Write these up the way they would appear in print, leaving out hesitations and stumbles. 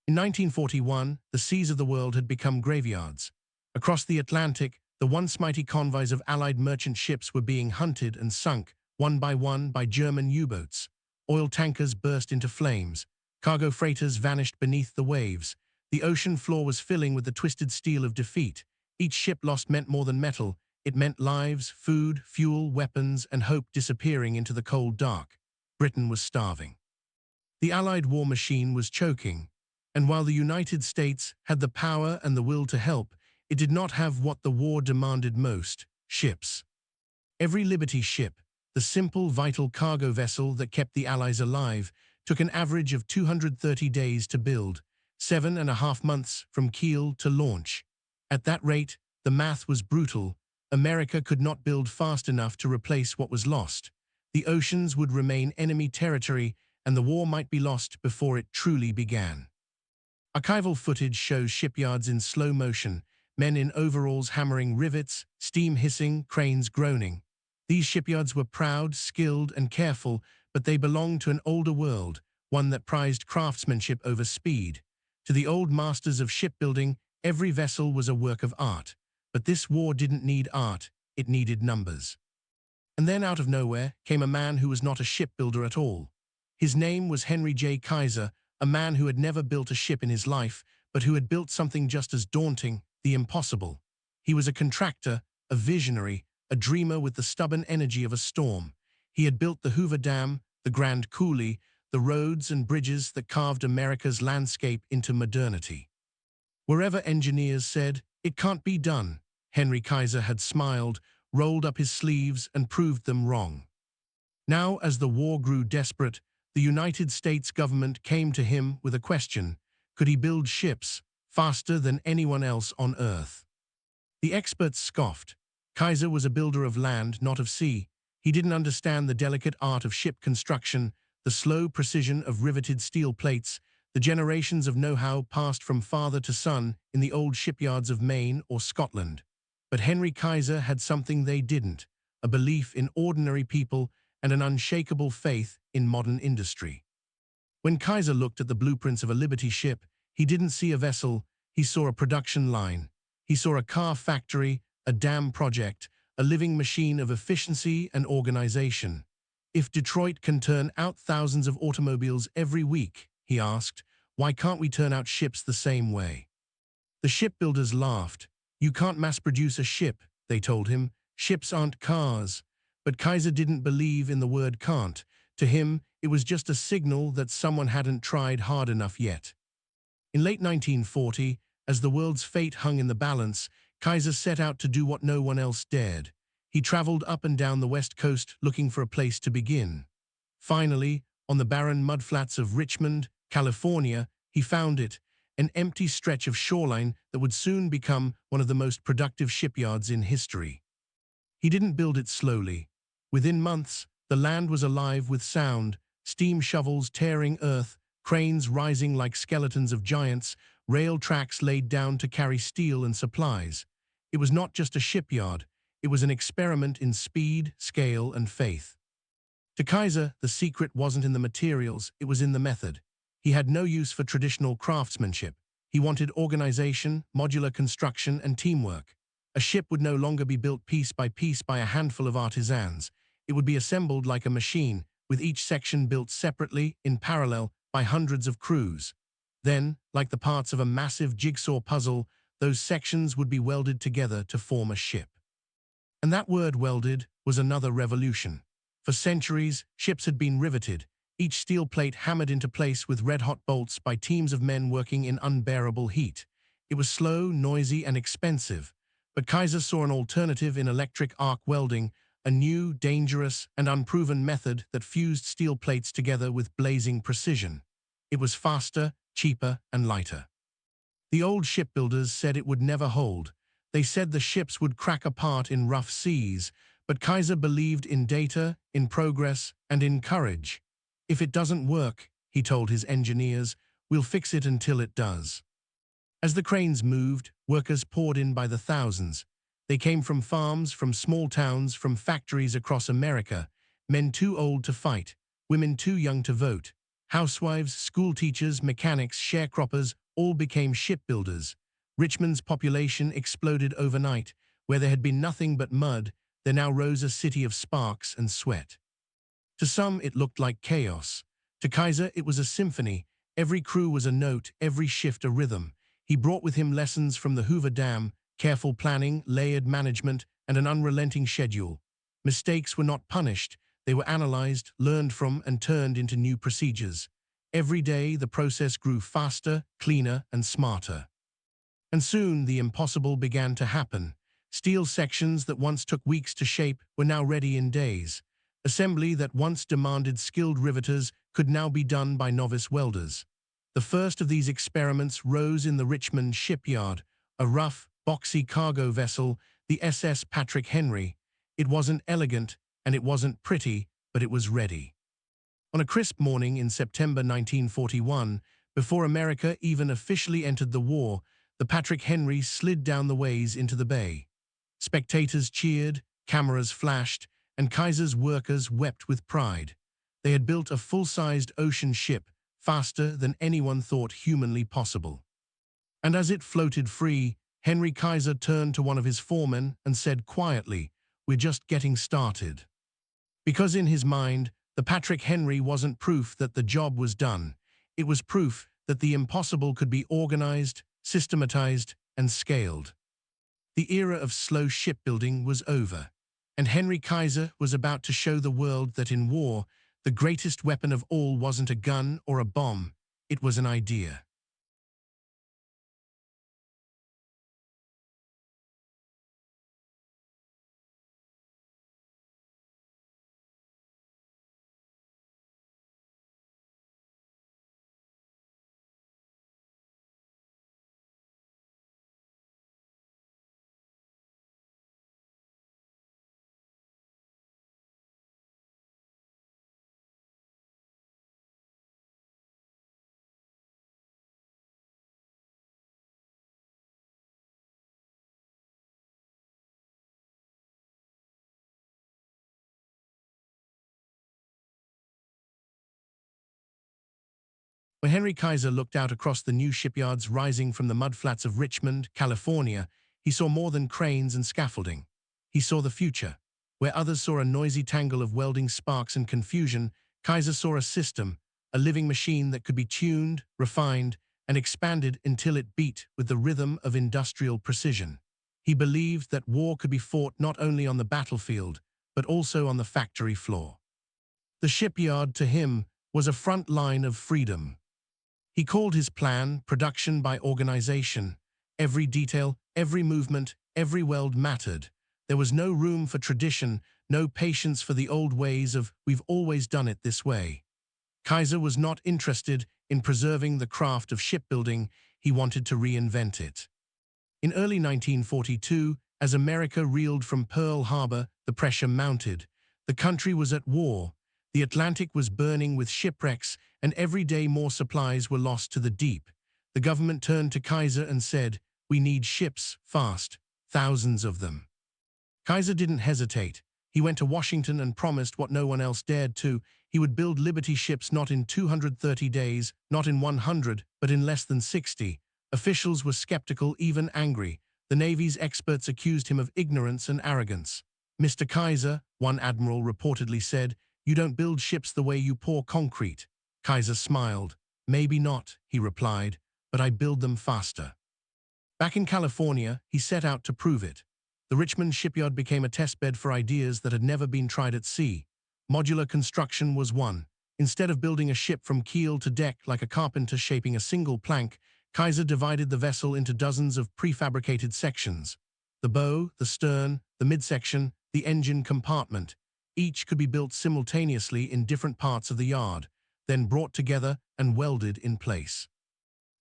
In 1941, the seas of the world had become graveyards. Across the Atlantic, the once mighty convoys of Allied merchant ships were being hunted and sunk, one by German U-boats. Oil tankers burst into flames. Cargo freighters vanished beneath the waves. The ocean floor was filling with the twisted steel of defeat. Each ship lost meant more than metal. It meant lives, food, fuel, weapons, and hope disappearing into the cold dark. Britain was starving. The Allied war machine was choking. And while the United States had the power and the will to help, it did not have what the war demanded most: ships. Every Liberty ship, the simple, vital cargo vessel that kept the Allies alive, took an average of 230 days to build, 7.5 months from keel to launch. At that rate, the math was brutal. America could not build fast enough to replace what was lost. The oceans would remain enemy territory, and the war might be lost before it truly began. Archival footage shows shipyards in slow motion, men in overalls hammering rivets, steam hissing, cranes groaning. These shipyards were proud, skilled, and careful, but they belonged to an older world, one that prized craftsmanship over speed. To the old masters of shipbuilding, every vessel was a work of art. But this war didn't need art, it needed numbers. And then out of nowhere came a man who was not a shipbuilder at all. His name was Henry J. Kaiser, a man who had never built a ship in his life, but who had built something just as daunting: the impossible. He was a contractor, a visionary, a dreamer with the stubborn energy of a storm. He had built the Hoover Dam, the Grand Coulee, the roads and bridges that carved America's landscape into modernity. Wherever engineers said, "It can't be done," Henry Kaiser had smiled, rolled up his sleeves, and proved them wrong. Now, as the war grew desperate, the United States government came to him with a question: could he build ships faster than anyone else on Earth? The experts scoffed. Kaiser was a builder of land, not of sea. He didn't understand the delicate art of ship construction, the slow precision of riveted steel plates, the generations of know-how passed from father to son in the old shipyards of Maine or Scotland. But Henry Kaiser had something they didn't: a belief in ordinary people and an unshakable faith in modern industry. When Kaiser looked at the blueprints of a Liberty ship, he didn't see a vessel, he saw a production line. He saw a car factory, a dam project, a living machine of efficiency and organization. If Detroit can turn out thousands of automobiles every week, he asked, why can't we turn out ships the same way? The shipbuilders laughed. You can't mass-produce a ship, they told him. Ships aren't cars. But Kaiser didn't believe in the word can't. To him, it was just a signal that someone hadn't tried hard enough yet. In late 1940, as the world's fate hung in the balance, Kaiser set out to do what no one else dared. He traveled up and down the West Coast looking for a place to begin. Finally, on the barren mudflats of Richmond, California, he found it, an empty stretch of shoreline that would soon become one of the most productive shipyards in history. He didn't build it slowly. Within months, the land was alive with sound: steam shovels tearing earth, cranes rising like skeletons of giants, rail tracks laid down to carry steel and supplies. It was not just a shipyard, it was an experiment in speed, scale, and faith. To Kaiser, the secret wasn't in the materials, it was in the method. He had no use for traditional craftsmanship. He wanted organization, modular construction, and teamwork. A ship would no longer be built piece by a handful of artisans. It would be assembled like a machine, with each section built separately, in parallel, by hundreds of crews. Then, like the parts of a massive jigsaw puzzle, those sections would be welded together to form a ship. And that word welded was another revolution. For centuries, ships had been riveted, each steel plate hammered into place with red-hot bolts by teams of men working in unbearable heat. It was slow, noisy, and expensive. But Kaiser saw an alternative in electric arc welding, a new, dangerous, and unproven method that fused steel plates together with blazing precision. It was faster, cheaper, and lighter. The old shipbuilders said it would never hold. They said the ships would crack apart in rough seas, but Kaiser believed in data, in progress, and in courage. If it doesn't work, he told his engineers, we'll fix it until it does. As the cranes moved, workers poured in by the thousands. They came from farms, from small towns, from factories across America, men too old to fight, women too young to vote. Housewives, schoolteachers, mechanics, sharecroppers all became shipbuilders. Richmond's population exploded overnight. Where there had been nothing but mud, there now rose a city of sparks and sweat. To some, it looked like chaos. To Kaiser, it was a symphony. Every crew was a note, every shift a rhythm. He brought with him lessons from the Hoover Dam, careful planning, layered management, and an unrelenting schedule. Mistakes were not punished. They were analyzed, learned from, and turned into new procedures. Every day, the process grew faster, cleaner, and smarter. And soon, the impossible began to happen. Steel sections that once took weeks to shape were now ready in days. Assembly that once demanded skilled riveters could now be done by novice welders. The first of these experiments rose in the Richmond shipyard, a rough, boxy cargo vessel, the SS Patrick Henry. It wasn't elegant, and it wasn't pretty, but it was ready. On a crisp morning in September 1941, before America even officially entered the war, the Patrick Henry slid down the ways into the bay. Spectators cheered, cameras flashed, and Kaiser's workers wept with pride. They had built a full-sized ocean ship, faster than anyone thought humanly possible. And as it floated free, Henry Kaiser turned to one of his foremen and said quietly, "We're just getting started." Because in his mind, the Patrick Henry wasn't proof that the job was done. It was proof that the impossible could be organized, systematized, and scaled. The era of slow shipbuilding was over, and Henry Kaiser was about to show the world that in war, the greatest weapon of all wasn't a gun or a bomb, it was an idea. When Henry Kaiser looked out across the new shipyards rising from the mudflats of Richmond, California, he saw more than cranes and scaffolding. He saw the future. Where others saw a noisy tangle of welding sparks and confusion, Kaiser saw a system, a living machine that could be tuned, refined, and expanded until it beat with the rhythm of industrial precision. He believed that war could be fought not only on the battlefield, but also on the factory floor. The shipyard, to him, was a front line of freedom. He called his plan production by organization. Every detail, every movement, every weld mattered. There was no room for tradition, no patience for the old ways of "we've always done it this way." Kaiser was not interested in preserving the craft of shipbuilding, he wanted to reinvent it. In early 1942, as America reeled from Pearl Harbor, the pressure mounted. The country was at war. The Atlantic was burning with shipwrecks, and every day more supplies were lost to the deep. The government turned to Kaiser and said, "We need ships, fast, thousands of them." Kaiser didn't hesitate. He went to Washington and promised what no one else dared to. He would build Liberty ships not in 230 days, not in 100, but in less than 60. Officials were skeptical, even angry. The Navy's experts accused him of ignorance and arrogance. "Mr. Kaiser," one admiral reportedly said, "you don't build ships the way you pour concrete." Kaiser smiled. "Maybe not," he replied, "but I build them faster." Back in California, he set out to prove it. The Richmond shipyard became a testbed for ideas that had never been tried at sea. Modular construction was one. Instead of building a ship from keel to deck like a carpenter shaping a single plank, Kaiser divided the vessel into dozens of prefabricated sections. The bow, the stern, the midsection, the engine compartment. Each could be built simultaneously in different parts of the yard, then brought together and welded in place.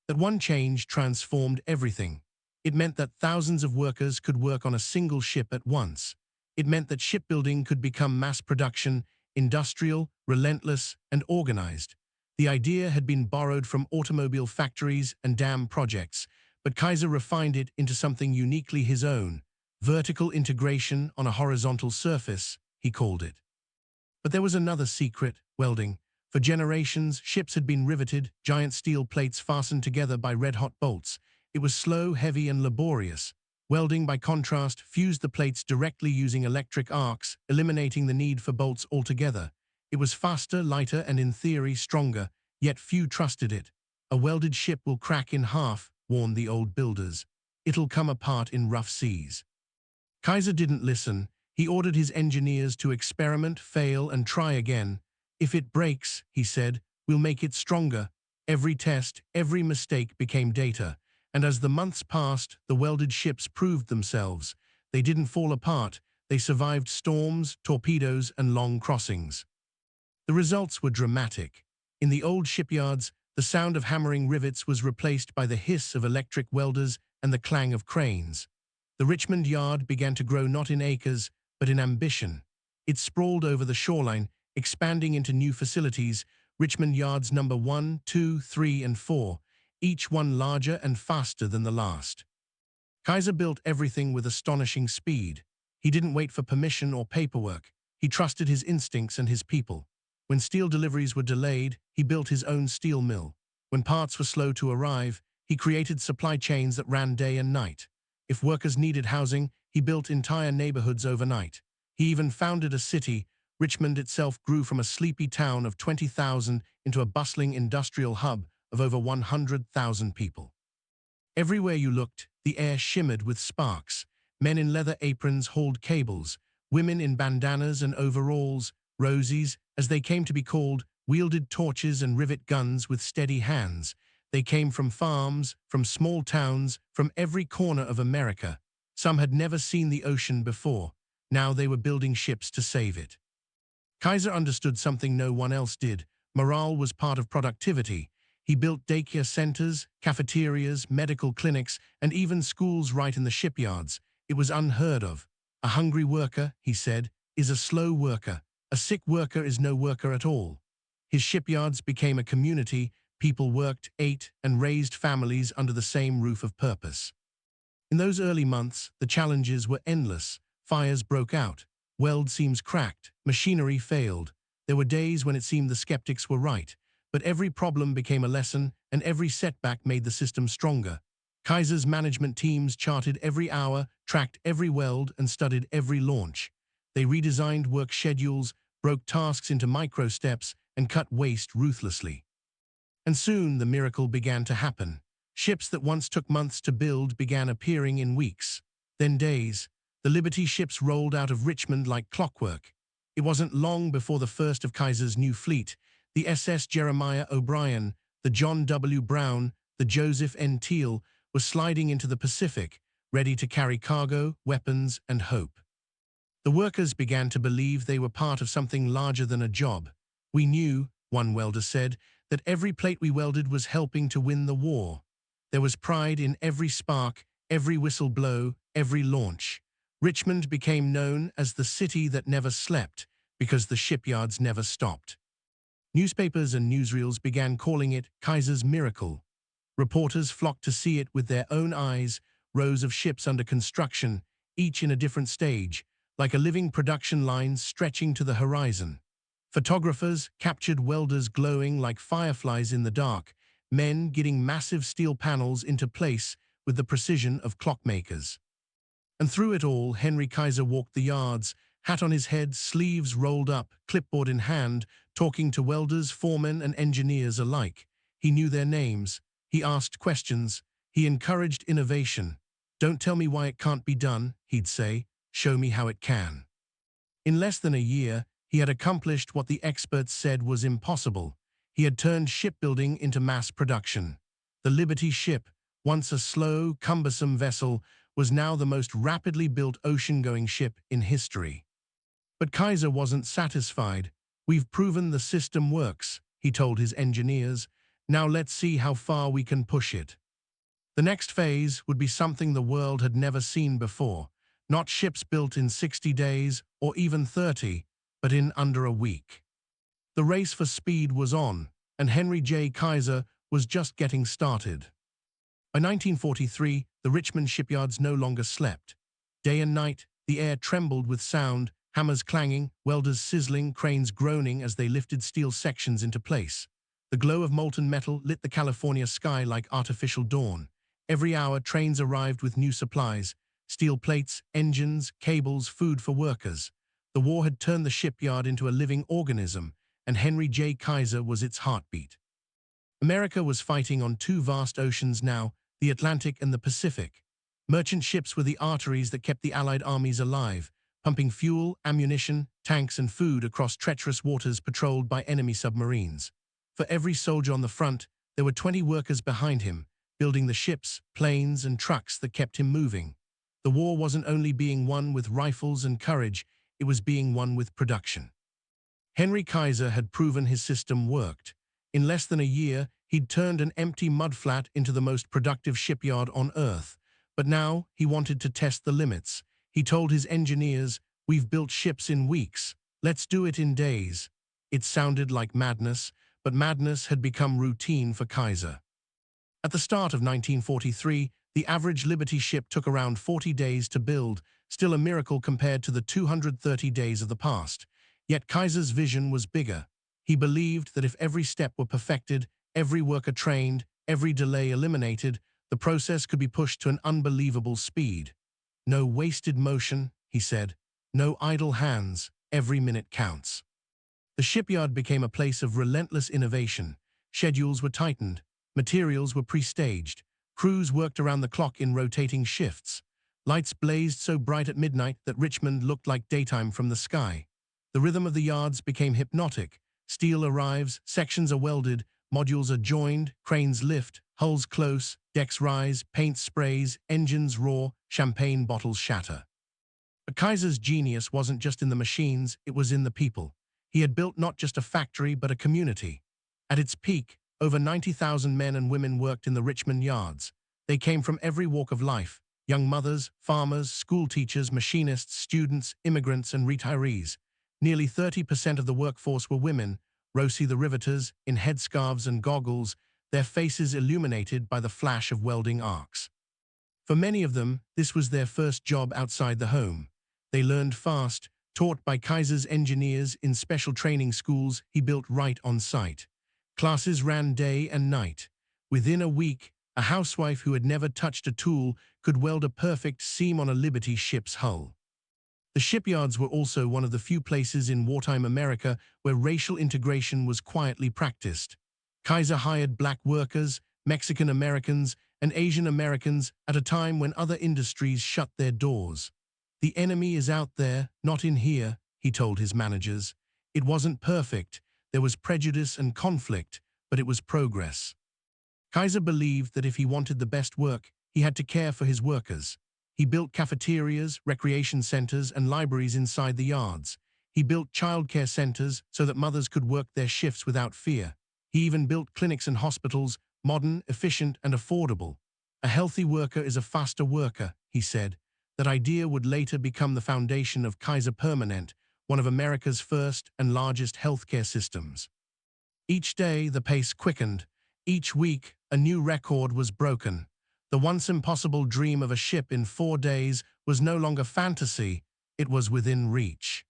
That one change transformed everything. It meant that thousands of workers could work on a single ship at once. It meant that shipbuilding could become mass production, industrial, relentless, and organized. The idea had been borrowed from automobile factories and dam projects, but Kaiser refined it into something uniquely his own. Vertical integration on a horizontal surface, he called it. But there was another secret: welding. For generations, ships had been riveted, giant steel plates fastened together by red-hot bolts. It was slow, heavy, and laborious. Welding, by contrast, fused the plates directly using electric arcs, eliminating the need for bolts altogether. It was faster, lighter, and in theory stronger, yet few trusted it. A welded ship will crack in half, warned the old builders. It'll come apart in rough seas. Kaiser didn't listen. He ordered his engineers to experiment, fail, and try again. If it breaks, he said, we'll make it stronger. Every test, every mistake became data. And as the months passed, the welded ships proved themselves. They didn't fall apart. They survived storms, torpedoes, and long crossings. The results were dramatic. In the old shipyards, the sound of hammering rivets was replaced by the hiss of electric welders and the clang of cranes. The Richmond yard began to grow not in acres, but in ambition. It sprawled over the shoreline, expanding into new facilities, Richmond yards number 1, 2, 3, and 4, each one larger and faster than the last. Kaiser built everything with astonishing speed. He didn't wait for permission or paperwork. He trusted his instincts and his people. When steel deliveries were delayed, he built his own steel mill. When parts were slow to arrive, he created supply chains that ran day and night. If workers needed housing, he built entire neighborhoods overnight. He even founded a city. Richmond itself grew from a sleepy town of 20,000 into a bustling industrial hub of over 100,000 people. Everywhere you looked, the air shimmered with sparks. Men in leather aprons hauled cables. Women in bandanas and overalls, rosies, as they came to be called, wielded torches and rivet guns with steady hands. They came from farms, from small towns, from every corner of America. Some had never seen the ocean before. Now they were building ships to save it. Kaiser understood something no one else did. Morale was part of productivity. He built daycare centers, cafeterias, medical clinics, and even schools right in the shipyards. It was unheard of. A hungry worker, he said, is a slow worker. A sick worker is no worker at all. His shipyards became a community. People worked, ate, and raised families under the same roof of purpose. In those early months, the challenges were endless. Fires broke out. Weld seams cracked. Machinery failed. There were days when it seemed the skeptics were right. But every problem became a lesson, and every setback made the system stronger. Kaiser's management teams charted every hour, tracked every weld, and studied every launch. They redesigned work schedules, broke tasks into micro-steps, and cut waste ruthlessly. And soon the miracle began to happen. Ships that once took months to build began appearing in weeks, then days. The Liberty ships rolled out of Richmond like clockwork. It wasn't long before the first of Kaiser's new fleet, the SS Jeremiah O'Brien, the John W. Brown, the Joseph N. Teal, was sliding into the Pacific, ready to carry cargo, weapons, and hope. The workers began to believe they were part of something larger than a job. We knew, one welder said, that every plate we welded was helping to win the war. There was pride in every spark, every whistle blow, every launch. Richmond became known as the city that never slept because the shipyards never stopped. Newspapers and newsreels began calling it Kaiser's miracle. Reporters flocked to see it with their own eyes, rows of ships under construction, each in a different stage, like a living production line stretching to the horizon. Photographers captured welders glowing like fireflies in the dark, men getting massive steel panels into place with the precision of clockmakers. And through it all, Henry Kaiser walked the yards, hat on his head, sleeves rolled up, clipboard in hand, talking to welders, foremen, and engineers alike. He knew their names. He asked questions. He encouraged innovation. "Don't tell me why it can't be done," he'd say. "Show me how it can." In less than a year, he had accomplished what the experts said was impossible. He had turned shipbuilding into mass production. The Liberty ship, once a slow, cumbersome vessel, was now the most rapidly built ocean-going ship in history. But Kaiser wasn't satisfied. "We've proven the system works," he told his engineers. "Now let's see how far we can push it." The next phase would be something the world had never seen before. Not ships built in 60 days or even 30, but in under a week. The race for speed was on, and Henry J. Kaiser was just getting started. By 1943, the Richmond shipyards no longer slept. Day and night, the air trembled with sound, hammers clanging, welders sizzling, cranes groaning as they lifted steel sections into place. The glow of molten metal lit the California sky like artificial dawn. Every hour, trains arrived with new supplies, steel plates, engines, cables, food for workers. The war had turned the shipyard into a living organism, and Henry J. Kaiser was its heartbeat. America was fighting on two vast oceans now, the Atlantic and the Pacific. Merchant ships were the arteries that kept the Allied armies alive, pumping fuel, ammunition, tanks, and food across treacherous waters patrolled by enemy submarines. For every soldier on the front, there were 20 workers behind him, building the ships, planes, and trucks that kept him moving. The war wasn't only being won with rifles and courage, it was being won with production. Henry Kaiser had proven his system worked. In less than a year, he'd turned an empty mudflat into the most productive shipyard on Earth. But now, he wanted to test the limits. He told his engineers, "We've built ships in weeks. Let's do it in days." It sounded like madness, but madness had become routine for Kaiser. At the start of 1943, the average Liberty ship took around 40 days to build, still a miracle compared to the 230 days of the past. Yet Kaiser's vision was bigger. He believed that if every step were perfected, every worker trained, every delay eliminated, the process could be pushed to an unbelievable speed. "No wasted motion," he said. "No idle hands. Every minute counts." The shipyard became a place of relentless innovation. Schedules were tightened. Materials were pre-staged. Crews worked around the clock in rotating shifts. Lights blazed so bright at midnight that Richmond looked like daytime from the sky. The rhythm of the yards became hypnotic. Steel arrives, sections are welded, modules are joined, cranes lift, hulls close, decks rise, paint sprays, engines roar, champagne bottles shatter. But Kaiser's genius wasn't just in the machines, it was in the people. He had built not just a factory, but a community. At its peak, over 90,000 men and women worked in the Richmond yards. They came from every walk of life: young mothers, farmers, school teachers, machinists, students, immigrants, and retirees. Nearly 30% of the workforce were women, Rosie the riveters, in headscarves and goggles, their faces illuminated by the flash of welding arcs. For many of them, this was their first job outside the home. They learned fast, taught by Kaiser's engineers in special training schools he built right on site. Classes ran day and night. Within a week, a housewife who had never touched a tool could weld a perfect seam on a Liberty ship's hull. The shipyards were also one of the few places in wartime America where racial integration was quietly practiced. Kaiser hired black workers, Mexican Americans, and Asian Americans at a time when other industries shut their doors. "The enemy is out there, not in here," he told his managers. It wasn't perfect. There was prejudice and conflict, but it was progress. Kaiser believed that if he wanted the best work, he had to care for his workers. He built cafeterias, recreation centers, and libraries inside the yards. He built childcare centers so that mothers could work their shifts without fear. He even built clinics and hospitals, modern, efficient, and affordable. "A healthy worker is a faster worker," he said. That idea would later become the foundation of Kaiser Permanente, one of America's first and largest healthcare systems. Each day, the pace quickened. Each week, a new record was broken. The once impossible dream of a ship in 4 days was no longer fantasy, it was within reach.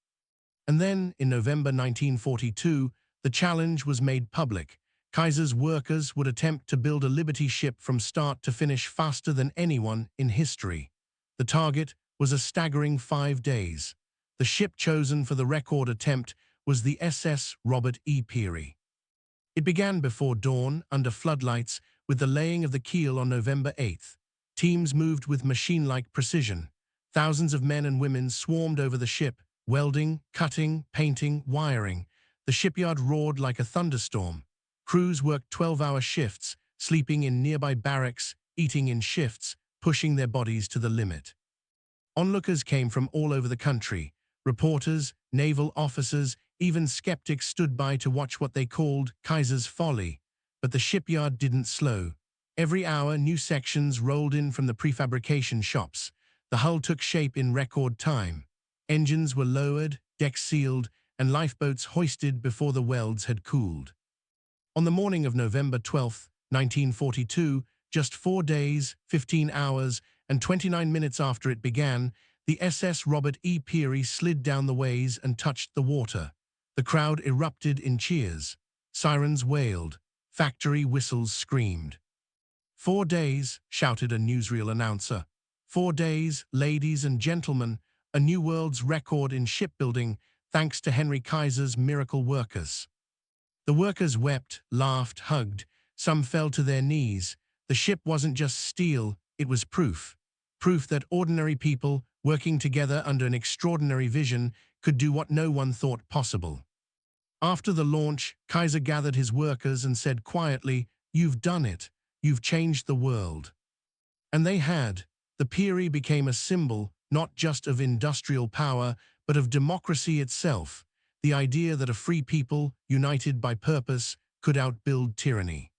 And then, in November 1942, the challenge was made public. Kaiser's workers would attempt to build a Liberty ship from start to finish faster than anyone in history. The target was a staggering 5 days. The ship chosen for the record attempt was the SS Robert E. Peary. It began before dawn, under floodlights, with the laying of the keel on November 8th. Teams moved with machine-like precision. Thousands of men and women swarmed over the ship, welding, cutting, painting, wiring. The shipyard roared like a thunderstorm. Crews worked 12-hour shifts, sleeping in nearby barracks, eating in shifts, pushing their bodies to the limit. Onlookers came from all over the country. Reporters, naval officers, even skeptics stood by to watch what they called Kaiser's folly. But the shipyard didn't slow. Every hour, new sections rolled in from the prefabrication shops. The hull took shape in record time. Engines were lowered, decks sealed, and lifeboats hoisted before the welds had cooled. On the morning of November 12, 1942, just 4 days, 15 hours, and 29 minutes after it began, The SS Robert E. Peary slid down the ways and touched the water. The crowd erupted in cheers. Sirens wailed. Factory whistles screamed. 4 days, shouted a newsreel announcer. 4 days, ladies and gentlemen, a new world's record in shipbuilding thanks to Henry Kaiser's miracle workers. The workers wept, laughed, hugged. Some fell to their knees. The ship wasn't just steel, it was proof. Proof that ordinary people, working together under an extraordinary vision, could do what no one thought possible. After the launch, Kaiser gathered his workers and said quietly, "You've done it. You've changed the world." And they had. The Peary became a symbol, not just of industrial power, but of democracy itself, the idea that a free people, united by purpose, could outbuild tyranny.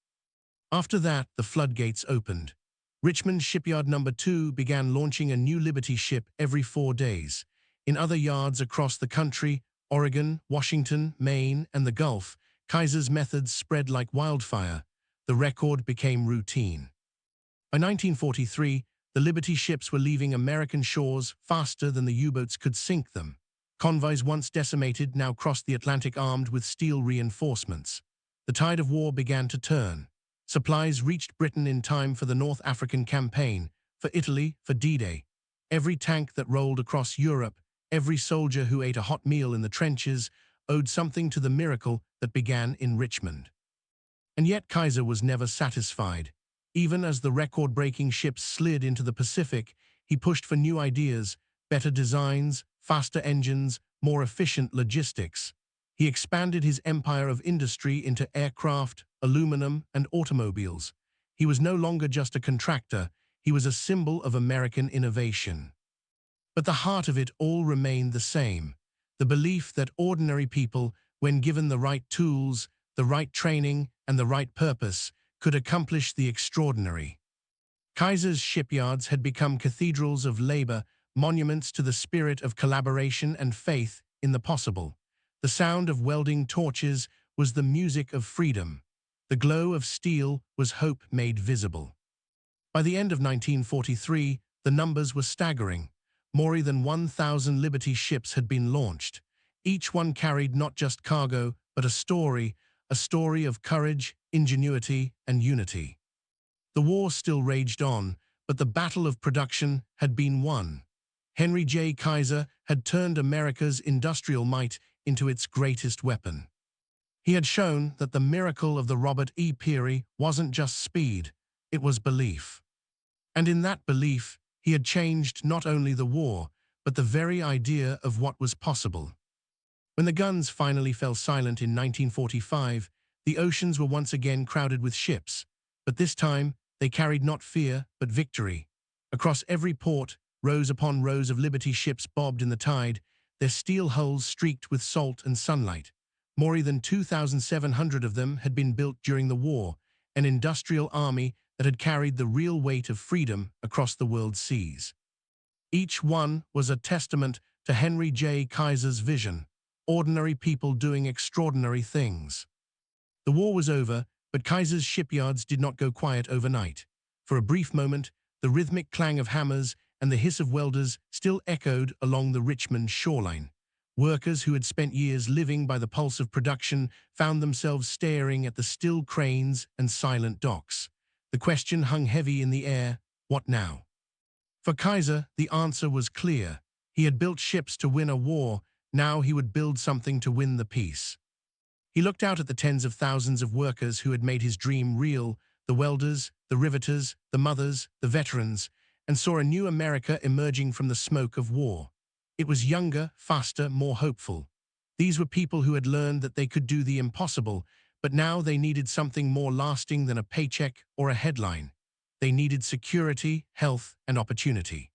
After that, the floodgates opened. Richmond Shipyard No. 2 began launching a new Liberty ship every 4 days. In other yards across the country, Oregon, Washington, Maine, and the Gulf, Kaiser's methods spread like wildfire. The record became routine. By 1943, the Liberty ships were leaving American shores faster than the U-boats could sink them. Convoys once decimated now crossed the Atlantic armed with steel reinforcements. The tide of war began to turn. Supplies reached Britain in time for the North African campaign, for Italy, for D-Day. Every tank that rolled across Europe, every soldier who ate a hot meal in the trenches, owed something to the miracle that began in Richmond. And yet Kaiser was never satisfied. Even as the record-breaking ships slid into the Pacific, he pushed for new ideas, better designs, faster engines, more efficient logistics. He expanded his empire of industry into aircraft, aluminum, and automobiles. He was no longer just a contractor, he was a symbol of American innovation. But the heart of it all remained the same, the belief that ordinary people, when given the right tools, the right training, and the right purpose, could accomplish the extraordinary. Kaiser's shipyards had become cathedrals of labor, monuments to the spirit of collaboration and faith in the possible. The sound of welding torches was the music of freedom. The glow of steel was hope made visible. By the end of 1943, the numbers were staggering. More than 1,000 Liberty ships had been launched. Each one carried not just cargo, but a story of courage, ingenuity, and unity. The war still raged on, but the battle of production had been won. Henry J. Kaiser had turned America's industrial might into its greatest weapon. He had shown that the miracle of the Robert E. Peary wasn't just speed, it was belief. And in that belief, he had changed not only the war, but the very idea of what was possible. When the guns finally fell silent in 1945, the oceans were once again crowded with ships, but this time they carried not fear, but victory. Across every port, rows upon rows of Liberty ships bobbed in the tide, their steel hulls streaked with salt and sunlight. More than 2,700 of them had been built during the war, an industrial army that had carried the real weight of freedom across the world's seas. Each one was a testament to Henry J. Kaiser's vision, ordinary people doing extraordinary things. The war was over, but Kaiser's shipyards did not go quiet overnight. For a brief moment, the rhythmic clang of hammers and the hiss of welders still echoed along the Richmond shoreline. Workers who had spent years living by the pulse of production found themselves staring at the still cranes and silent docks. The question hung heavy in the air, what now? For Kaiser, the answer was clear. He had built ships to win a war, now he would build something to win the peace. He looked out at the tens of thousands of workers who had made his dream real, the welders, the riveters, the mothers, the veterans, and saw a new America emerging from the smoke of war. It was younger, faster, more hopeful. These were people who had learned that they could do the impossible, but now they needed something more lasting than a paycheck or a headline. They needed security, health, and opportunity.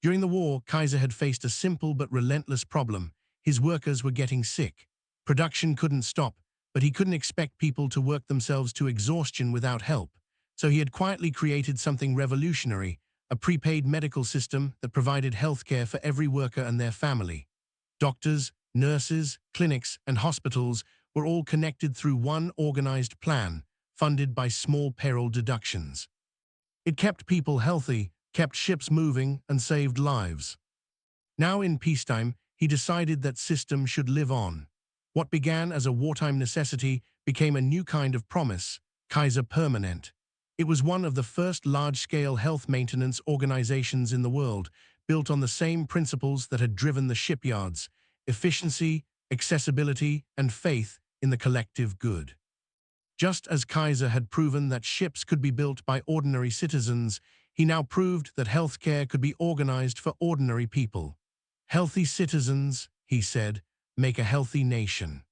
During the war, Kaiser had faced a simple but relentless problem. His workers were getting sick. Production couldn't stop, but he couldn't expect people to work themselves to exhaustion without help. So he had quietly created something revolutionary, a prepaid medical system that provided health care for every worker and their family. Doctors, nurses, clinics, and hospitals were all connected through one organized plan, funded by small payroll deductions. It kept people healthy, kept ships moving, and saved lives. Now in peacetime, he decided that system should live on. What began as a wartime necessity became a new kind of promise, Kaiser Permanent. It was one of the first large-scale health maintenance organizations in the world, built on the same principles that had driven the shipyards: efficiency, accessibility, and faith in the collective good. Just as Kaiser had proven that ships could be built by ordinary citizens, he now proved that healthcare could be organized for ordinary people. Healthy citizens, he said, make a healthy nation.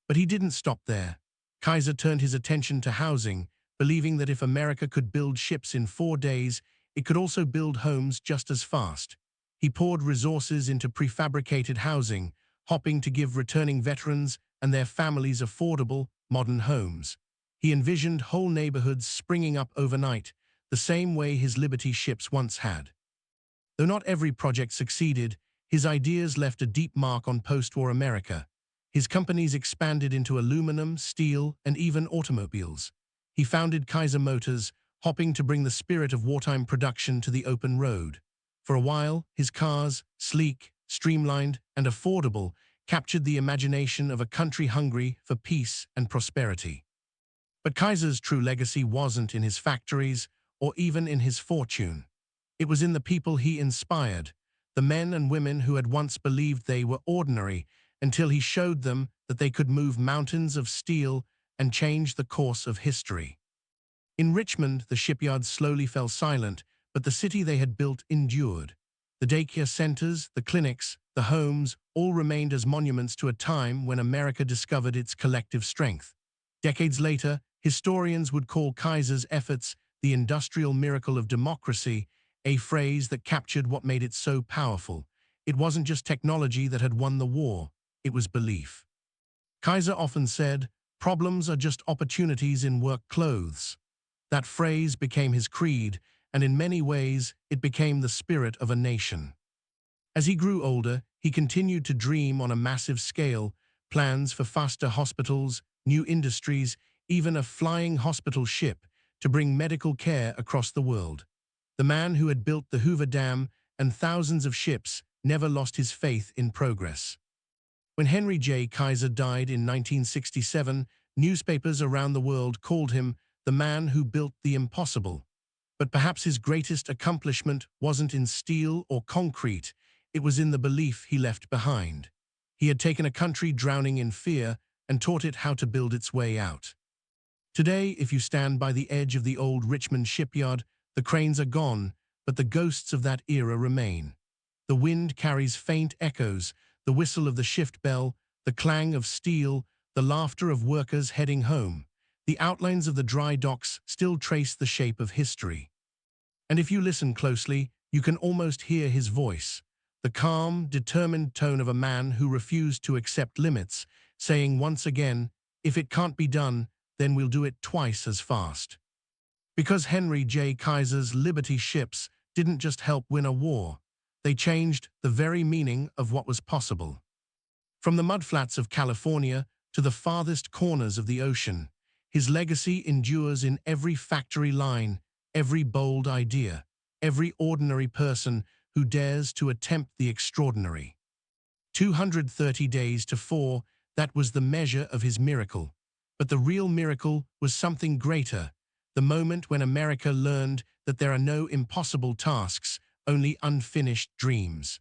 But he didn't stop there. Kaiser turned his attention to housing, believing that if America could build ships in 4 days, it could also build homes just as fast. He poured resources into prefabricated housing, hoping to give returning veterans and their families affordable, modern homes. He envisioned whole neighborhoods springing up overnight, the same way his Liberty ships once had. Though not every project succeeded, his ideas left a deep mark on post-war America. His companies expanded into aluminum, steel, and even automobiles. He founded Kaiser Motors, hoping to bring the spirit of wartime production to the open road. For a while, his cars, sleek, streamlined, and affordable, captured the imagination of a country hungry for peace and prosperity. But Kaiser's true legacy wasn't in his factories or even in his fortune. It was in the people he inspired, the men and women who had once believed they were ordinary, until he showed them that they could move mountains of steel and change the course of history. In Richmond, the shipyards slowly fell silent, but the city they had built endured. The daycare centers, the clinics, the homes, all remained as monuments to a time when America discovered its collective strength. Decades later, historians would call Kaiser's efforts the industrial miracle of democracy, a phrase that captured what made it so powerful. It wasn't just technology that had won the war, it was belief. Kaiser often said, "Problems are just opportunities in work clothes." That phrase became his creed, and in many ways, it became the spirit of a nation. As he grew older, he continued to dream on a massive scale, plans for faster hospitals, new industries, even a flying hospital ship to bring medical care across the world. The man who had built the Hoover Dam and thousands of ships never lost his faith in progress. When Henry J. Kaiser died in 1967, newspapers around the world called him the man who built the impossible. But perhaps his greatest accomplishment wasn't in steel or concrete, it was in the belief he left behind. He had taken a country drowning in fear and taught it how to build its way out. Today, if you stand by the edge of the old Richmond shipyard, the cranes are gone, but the ghosts of that era remain. The wind carries faint echoes, the whistle of the shift bell, the clang of steel, the laughter of workers heading home. The outlines of the dry docks still trace the shape of history. And if you listen closely, you can almost hear his voice, the calm, determined tone of a man who refused to accept limits, saying once again, "If it can't be done, then we'll do it twice as fast." Because Henry J. Kaiser's Liberty ships didn't just help win a war, they changed the very meaning of what was possible. From the mudflats of California to the farthest corners of the ocean, his legacy endures in every factory line, every bold idea, every ordinary person who dares to attempt the extraordinary. 230 days to 4, that was the measure of his miracle. But the real miracle was something greater, the moment when America learned that there are no impossible tasks, only unfinished dreams.